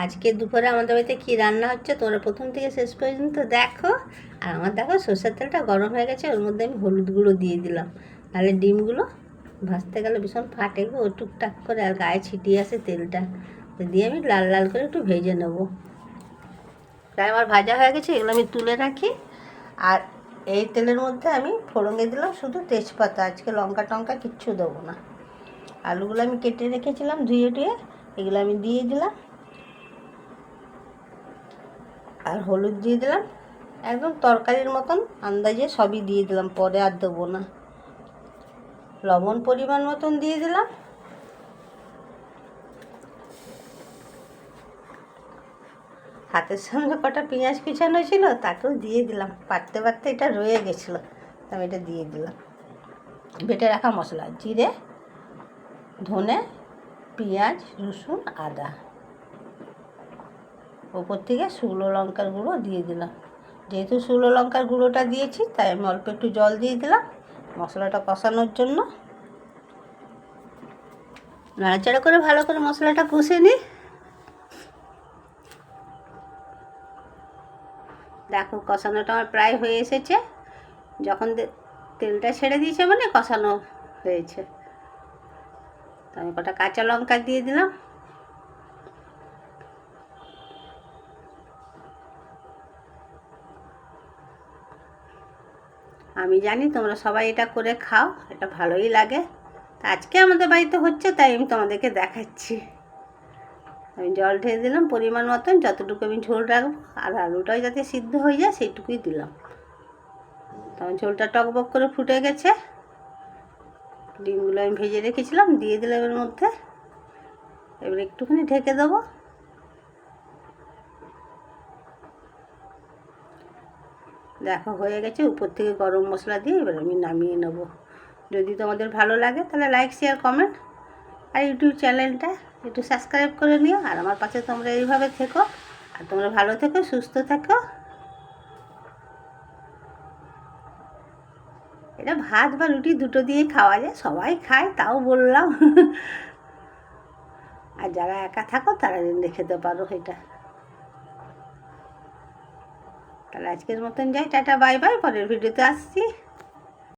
আজকে দুপুরে আমাদের বাড়িতে কী রান্না হচ্ছে তোমরা প্রথম থেকে শেষ পর্যন্ত দেখো। আর আমার দেখো সরষের তেলটা গরম হয়ে গেছে, ওর মধ্যে আমি হলুদ গুঁড়ো দিয়ে দিলাম, তাহলে ডিমগুলো ভাজতে গেলে ভীষণ ফাটে গো টুকটাক করে, আর গায়ে ছিটিয়ে আসে তেলটা। তো দিয়ে আমি লাল লাল করে একটু ভেজে নেবো। প্রায় আমার ভাজা হয়ে গেছে, এগুলো আমি তুলে রাখি। আর এই তেলের মধ্যে আমি ফোড়নে দিলাম শুধু তেজপাতা, আজকে লঙ্কা টঙ্কা কিচ্ছু দেবো না। আলুগুলো আমি কেটে রেখেছিলাম ধুয়ে টুয়ে, এগুলো আমি দিয়ে দিলাম। আর হলুদ দিয়ে দিলাম, একদম তরকারির মতন আন্দাজে সবই দিয়ে দিলাম, পরে আর দেবো না। লবণ পরিমাণ মতন দিয়ে দিলাম। হাতের সামনে কটা পেঁয়াজ কুচানো ছিল, তাকেও দিয়ে দিলাম, পারতে পারতে এটা রয়ে গেছিলো, আমি এটা দিয়ে দিলাম। বেটে রাখা মশলা, জিরে, ধনে, পেঁয়াজ, রসুন, আদা, ওপর থেকে শুকনো লঙ্কার গুঁড়ো দিয়ে দিলাম। যেহেতু শুকনো লঙ্কার গুঁড়োটা দিয়েছি, তাই আমি অল্প একটু জল দিয়ে দিলাম মশলাটা কষানোর জন্য। নাড়াচাড়া করে ভালো করে মশলাটা কষে নিই। দেখো কষানোটা আমার প্রায় হয়ে এসেছে, যখন তেলটা ছেড়ে দিয়েছে মানে কষানো হয়েছে। তো আমি কটা কাঁচা লঙ্কা দিয়ে দিলাম। আমি জানি তোমরা সবাই এটা করে খাও, এটা ভালোই লাগে। আজকে আমাদের বাড়িতে হচ্ছে তাই আমি তোমাদেরকে দেখাচ্ছি। আমি জল ঢেলে দিলাম পরিমাণ মতন, যতটুকু আমি ঝোল রাখবো, আর আলুটাও যাতে সিদ্ধ হয়ে যায় সেইটুকুই দিলাম। তখন ঝোলটা টকবক করে ফুটে গেছে। ডিমগুলো আমি ভেজে রেখেছিলাম দিয়ে দিলাম এর মধ্যে। এবার একটুখানি ঢেকে দেবো। দেখো হয়ে গেছে, উপর থেকে গরম মশলা দিয়ে এবার আমি নামিয়ে নেব। যদি তোমাদের ভালো লাগে তাহলে লাইক শেয়ার কমেন্ট, আর ইউটিউব চ্যানেলটা একটু সাবস্ক্রাইব করে নিও। আর আমার পাশে তোমরা এইভাবে থেকো, আর তোমরা ভালো থেকো, সুস্থ থেকো। এটা ভাত বা রুটি দুটো দিয়ে খাওয়া যায়, সবাই খায় তাও বললাম। আর যারা একা থাকো তারা রেঁধে খেতে পারো এটা। তাহলে আজকের মতন যাই, টাটা বাই বাই, পরের ভিডিওতে আসছি।